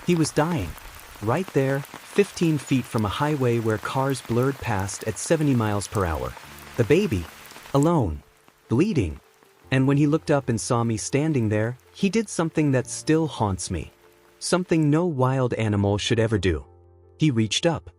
He was dying. Right there, 15 feet from a highway where cars blurred past at 70 miles per hour. The baby, alone, bleeding. And when he looked up and saw me standing there, he did something that still haunts me. Something no wild animal should ever do. He reached up.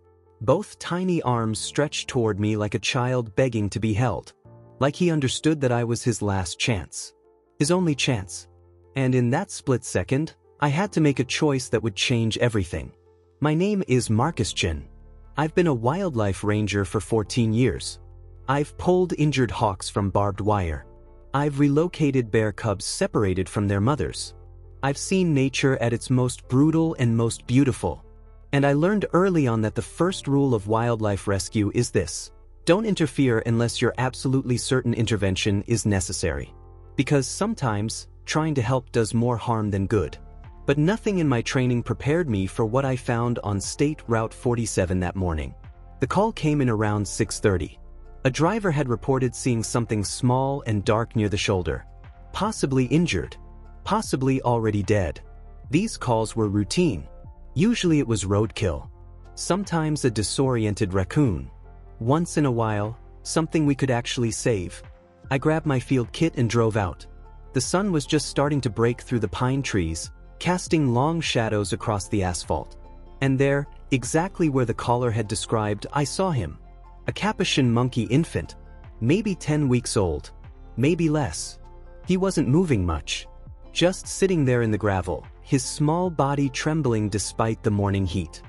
Both tiny arms stretched toward me like a child begging to be held. Like he understood that I was his last chance. His only chance. And in that split second, I had to make a choice that would change everything. My name is Marcus Chin. I've been a wildlife ranger for 14 years. I've pulled injured hawks from barbed wire. I've relocated bear cubs separated from their mothers. I've seen nature at its most brutal and most beautiful. And I learned early on that the first rule of wildlife rescue is this: don't interfere unless you're absolutely certain intervention is necessary. Because sometimes, trying to help does more harm than good. But nothing in my training prepared me for what I found on State Route 47 that morning. The call came in around 6:30. A driver had reported seeing something small and dark near the shoulder. Possibly injured. Possibly already dead. These calls were routine. Usually it was roadkill. Sometimes a disoriented raccoon. Once in a while, something we could actually save. I grabbed my field kit and drove out. The sun was just starting to break through the pine trees, casting long shadows across the asphalt. And there, exactly where the caller had described, I saw him. A Capuchin monkey infant. Maybe 10 weeks old. Maybe less. He wasn't moving much. Just sitting there in the gravel, his small body trembling despite the morning heat.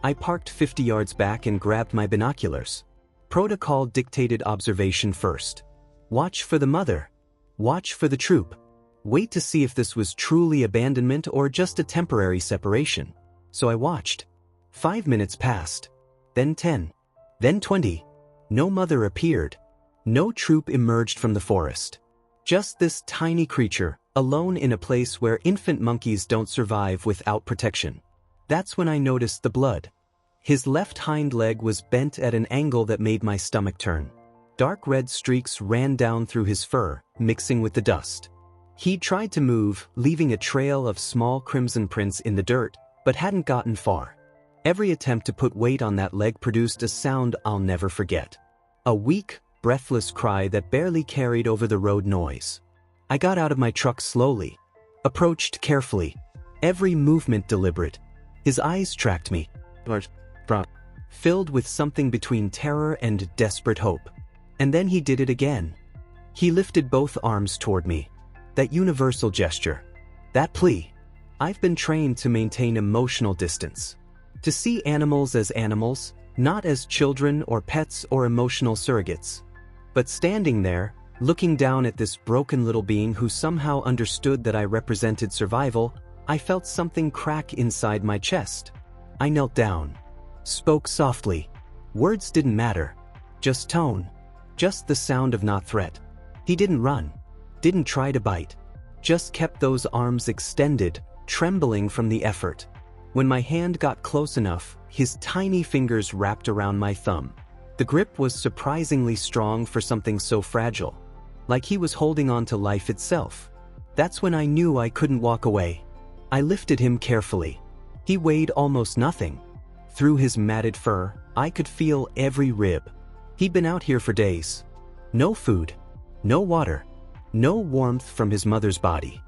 I parked 50 yards back and grabbed my binoculars. Protocol dictated observation first. Watch for the mother. Watch for the troop. Wait to see if this was truly abandonment or just a temporary separation. So I watched. 5 minutes passed. Then 10. Then 20. No mother appeared. No troop emerged from the forest. Just this tiny creature, alone in a place where infant monkeys don't survive without protection. That's when I noticed the blood. His left hind leg was bent at an angle that made my stomach turn. Dark red streaks ran down through his fur, mixing with the dust. He tried to move, leaving a trail of small crimson prints in the dirt, but hadn't gotten far. Every attempt to put weight on that leg produced a sound I'll never forget. A weak, breathless cry that barely carried over the road noise. I got out of my truck slowly. Approached carefully. Every movement deliberate. His eyes tracked me. Filled with something between terror and desperate hope. And then he did it again. He lifted both arms toward me. That universal gesture. That plea. I've been trained to maintain emotional distance. To see animals as animals, not as children or pets or emotional surrogates. But standing there, looking down at this broken little being who somehow understood that I represented survival, I felt something crack inside my chest. I knelt down. Spoke softly. Words didn't matter. Just tone. Just the sound of not threat. He didn't run. Didn't try to bite. Just kept those arms extended, trembling from the effort. When my hand got close enough, his tiny fingers wrapped around my thumb. The grip was surprisingly strong for something so fragile. Like he was holding on to life itself. That's when I knew I couldn't walk away. I lifted him carefully. He weighed almost nothing. Through his matted fur, I could feel every rib. He'd been out here for days. No food. No water. No warmth from his mother's body.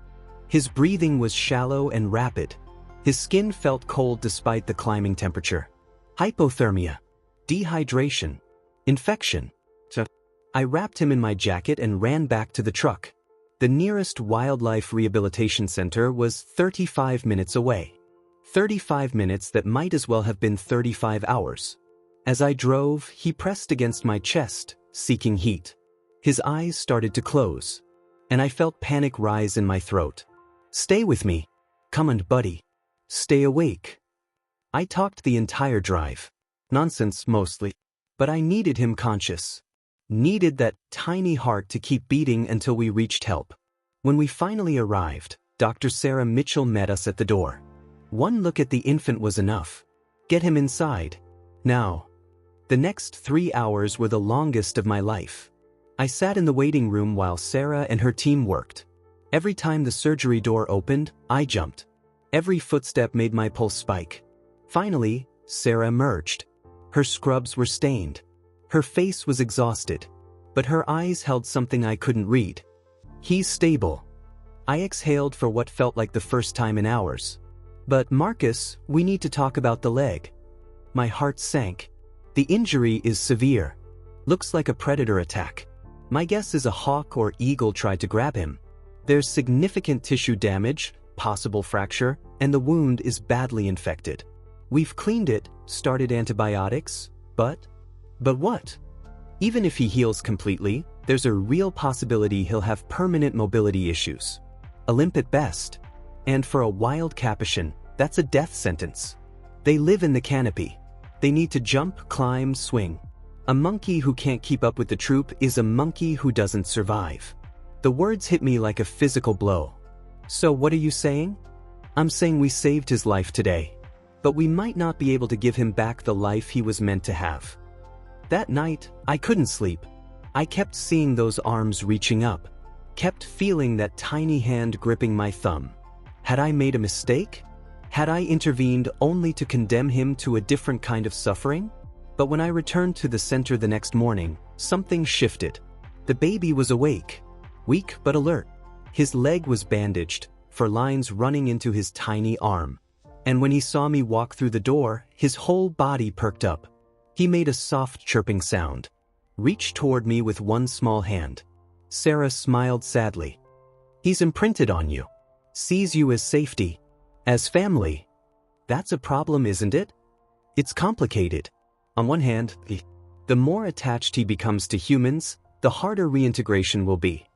His breathing was shallow and rapid. His skin felt cold despite the climbing temperature. Hypothermia. Dehydration. Infection. I wrapped him in my jacket and ran back to the truck. The nearest wildlife rehabilitation center was 35 minutes away. 35 minutes that might as well have been 35 hours. As I drove, he pressed against my chest, seeking heat. His eyes started to close. And I felt panic rise in my throat. Stay with me. Come on, buddy. Stay awake. I talked the entire drive. Nonsense, mostly. But I needed him conscious. Needed that tiny heart to keep beating until we reached help. When we finally arrived, Dr. Sarah Mitchell met us at the door. One look at the infant was enough. Get him inside. Now. The next 3 hours were the longest of my life. I sat in the waiting room while Sarah and her team worked. Every time the surgery door opened, I jumped. Every footstep made my pulse spike. Finally, Sarah emerged. Her scrubs were stained. Her face was exhausted. But her eyes held something I couldn't read. "He's stable." I exhaled for what felt like the first time in hours. "But Marcus, we need to talk about the leg." My heart sank. "The injury is severe. Looks like a predator attack. My guess is a hawk or eagle tried to grab him. There's significant tissue damage, possible fracture, and the wound is badly infected. We've cleaned it, started antibiotics, but what? Even if he heals completely, there's a real possibility he'll have permanent mobility issues. A limp at best. And for a wild Capuchin, that's a death sentence. They live in the canopy. They need to jump, climb, swing. A monkey who can't keep up with the troop is a monkey who doesn't survive." The words hit me like a physical blow. "So what are you saying?" "I'm saying we saved his life today. But we might not be able to give him back the life he was meant to have." That night, I couldn't sleep. I kept seeing those arms reaching up. Kept feeling that tiny hand gripping my thumb. Had I made a mistake? Had I intervened only to condemn him to a different kind of suffering? But when I returned to the center the next morning, something shifted. The baby was awake. Weak but alert. His leg was bandaged, for lines running into his tiny arm. And when he saw me walk through the door, his whole body perked up. He made a soft chirping sound. Reached toward me with one small hand. Sarah smiled sadly. "He's imprinted on you. Sees you as safety. As family. That's a problem, isn't it? It's complicated. On one hand, the more attached he becomes to humans, the harder reintegration will be.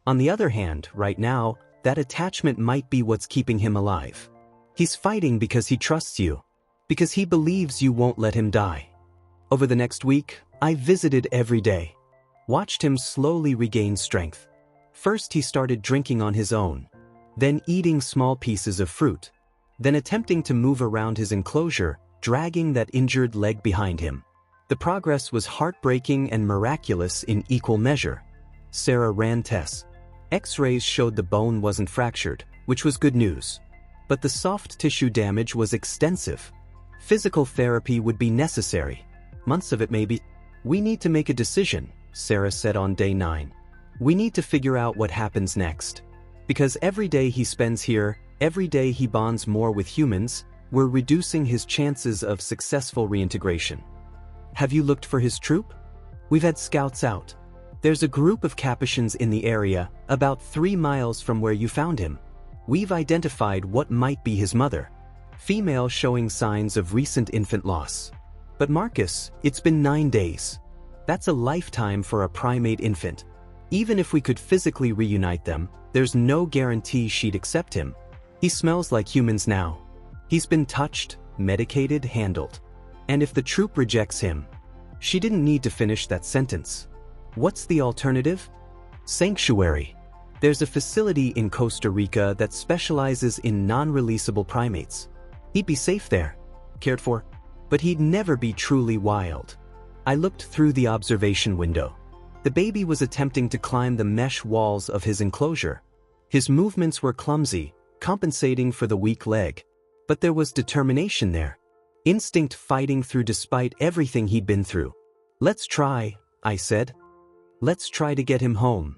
On the other hand, right now, that attachment might be what's keeping him alive. He's fighting because he trusts you. Because he believes you won't let him die." Over the next week, I visited every day. Watched him slowly regain strength. First he started drinking on his own. Then eating small pieces of fruit. Then attempting to move around his enclosure, dragging that injured leg behind him. The progress was heartbreaking and miraculous in equal measure. Sarah ran tests. X-rays showed the bone wasn't fractured, which was good news. But the soft tissue damage was extensive. Physical therapy would be necessary. Months of it maybe. "We need to make a decision," Sarah said on day 9. "We need to figure out what happens next. Because every day he spends here, every day he bonds more with humans, we're reducing his chances of successful reintegration." "Have you looked for his troop?" "We've had scouts out. There's a group of Capuchins in the area, about 3 miles from where you found him. We've identified what might be his mother. Female showing signs of recent infant loss. But Marcus, it's been 9 days. That's a lifetime for a primate infant. Even if we could physically reunite them, there's no guarantee she'd accept him. He smells like humans now. He's been touched, medicated, handled. And if the troop rejects him..." She didn't need to finish that sentence. "What's the alternative?" "Sanctuary. There's a facility in Costa Rica that specializes in non-releasable primates. He'd be safe there, cared for, but he'd never be truly wild." I looked through the observation window. The baby was attempting to climb the mesh walls of his enclosure. His movements were clumsy, compensating for the weak leg. But there was determination there. Instinct fighting through despite everything he'd been through. "Let's try," I said. "Let's try to get him home."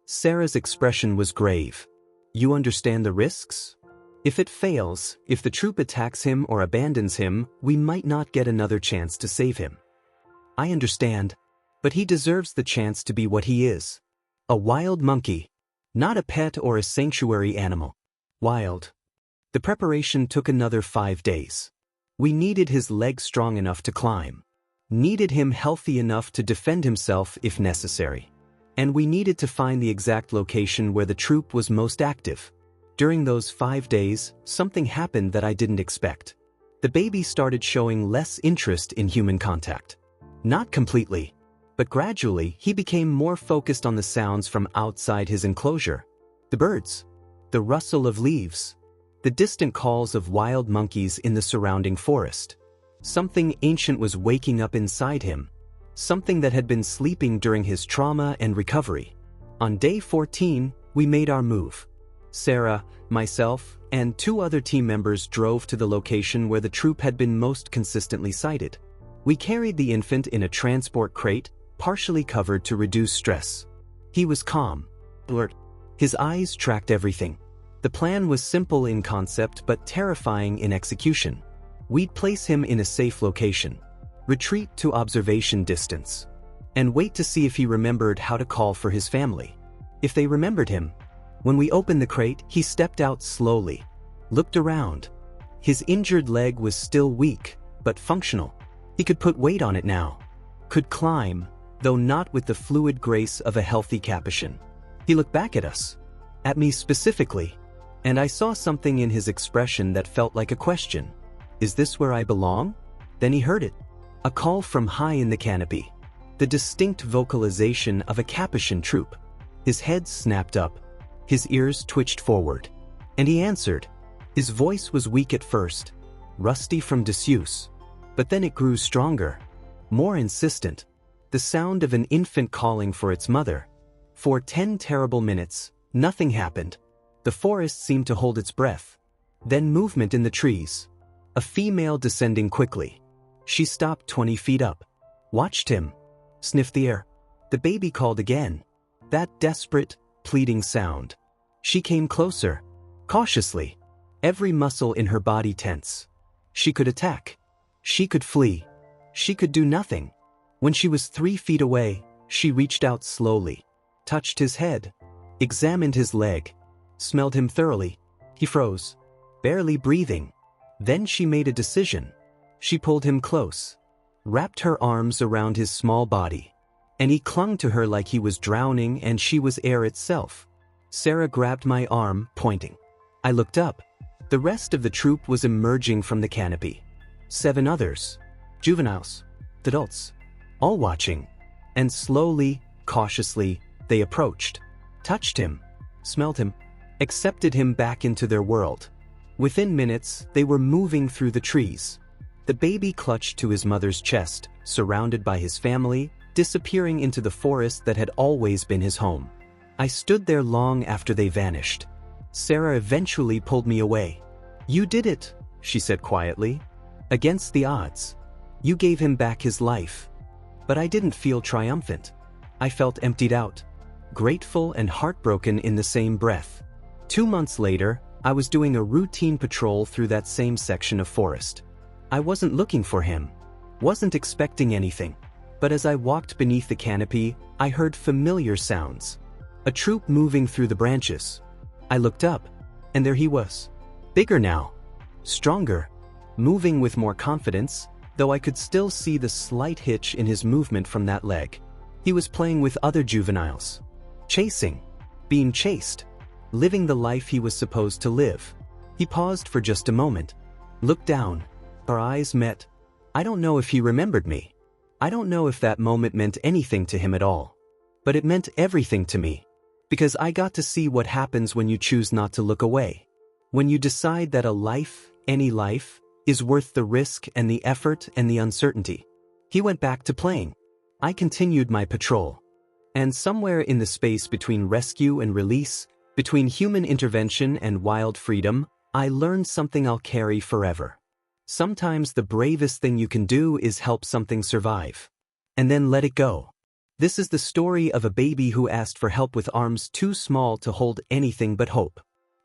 Sarah's expression was grave. "You understand the risks? If it fails, if the troop attacks him or abandons him, we might not get another chance to save him." "I understand. But he deserves the chance to be what he is. A wild monkey. Not a pet or a sanctuary animal. Wild." The preparation took another 5 days. We needed his legs strong enough to climb. Needed him healthy enough to defend himself if necessary. And we needed to find the exact location where the troop was most active. During those 5 days, something happened that I didn't expect. The baby started showing less interest in human contact. Not completely, but gradually he became more focused on the sounds from outside his enclosure. The birds. The rustle of leaves. The distant calls of wild monkeys in the surrounding forest. Something ancient was waking up inside him. Something that had been sleeping during his trauma and recovery. On day 14, we made our move. Sarah, myself, and 2 other team members drove to the location where the troop had been most consistently sighted. We carried the infant in a transport crate, partially covered to reduce stress. He was calm, alert. His eyes tracked everything. The plan was simple in concept but terrifying in execution. We'd place him in a safe location, retreat to observation distance, and wait to see if he remembered how to call for his family. If they remembered him, when we opened the crate, he stepped out slowly, looked around. His injured leg was still weak, but functional. He could put weight on it now, could climb, though not with the fluid grace of a healthy Capuchin. He looked back at us, at me specifically, and I saw something in his expression that felt like a question. Is this where I belong? Then he heard it. A call from high in the canopy. The distinct vocalization of a Capuchin troop. His head snapped up. His ears twitched forward. And he answered. His voice was weak at first, rusty from disuse. But then it grew stronger, more insistent. The sound of an infant calling for its mother. For 10 terrible minutes, nothing happened. The forest seemed to hold its breath. Then movement in the trees. A female descending quickly. She stopped 20 feet up. Watched him. Sniffed the air. The baby called again. That desperate, pleading sound. She came closer. Cautiously. Every muscle in her body tense. She could attack. She could flee. She could do nothing. When she was 3 feet away, she reached out slowly. Touched his head. Examined his leg. Smelled him thoroughly. He froze. Barely breathing. Then she made a decision. She pulled him close. Wrapped her arms around his small body. And he clung to her like he was drowning and she was air itself. Sarah grabbed my arm, pointing. I looked up. The rest of the troop was emerging from the canopy. 7 others. Juveniles. Adults. All watching. And slowly, cautiously, they approached. Touched him. Smelled him. Accepted him back into their world. Within minutes, they were moving through the trees. The baby clutched to his mother's chest, surrounded by his family, disappearing into the forest that had always been his home. I stood there long after they vanished. Sarah eventually pulled me away. You did it, she said quietly. Against the odds. You gave him back his life. But I didn't feel triumphant. I felt emptied out. Grateful and heartbroken in the same breath. 2 months later, I was doing a routine patrol through that same section of forest. I wasn't looking for him. Wasn't expecting anything. But as I walked beneath the canopy, I heard familiar sounds. A troop moving through the branches. I looked up, and there he was. Bigger now. Stronger. Moving with more confidence, though I could still see the slight hitch in his movement from that leg. He was playing with other juveniles. Chasing. Being chased. Living the life he was supposed to live. He paused for just a moment. Looked down. Our eyes met. I don't know if he remembered me. I don't know if that moment meant anything to him at all. But it meant everything to me. Because I got to see what happens when you choose not to look away. When you decide that a life, any life, is worth the risk and the effort and the uncertainty. He went back to playing. I continued my patrol. And somewhere in the space between rescue and release, between human intervention and wild freedom, I learned something I'll carry forever. Sometimes the bravest thing you can do is help something survive. And then let it go. This is the story of a baby who asked for help with arms too small to hold anything but hope.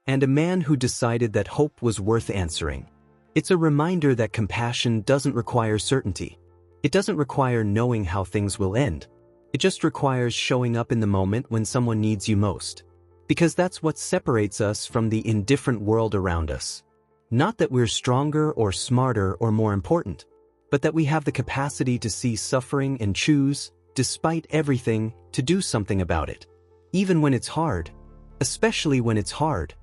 And a man who decided that hope was worth answering. It's a reminder that compassion doesn't require certainty. It doesn't require knowing how things will end. It just requires showing up in the moment when someone needs you most. Because that's what separates us from the indifferent world around us. Not that we're stronger or smarter or more important, but that we have the capacity to see suffering and choose, despite everything, to do something about it. Even when it's hard. Especially when it's hard.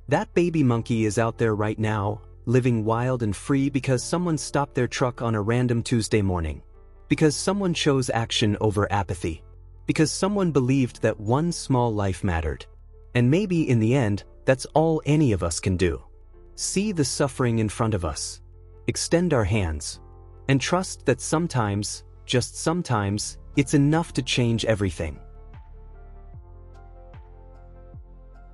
That baby monkey is out there right now, living wild and free because someone stopped their truck on a random Tuesday morning. Because someone chose action over apathy. Because someone believed that one small life mattered. And maybe in the end, that's all any of us can do. See the suffering in front of us. Extend our hands. And trust that sometimes, just sometimes, it's enough to change everything.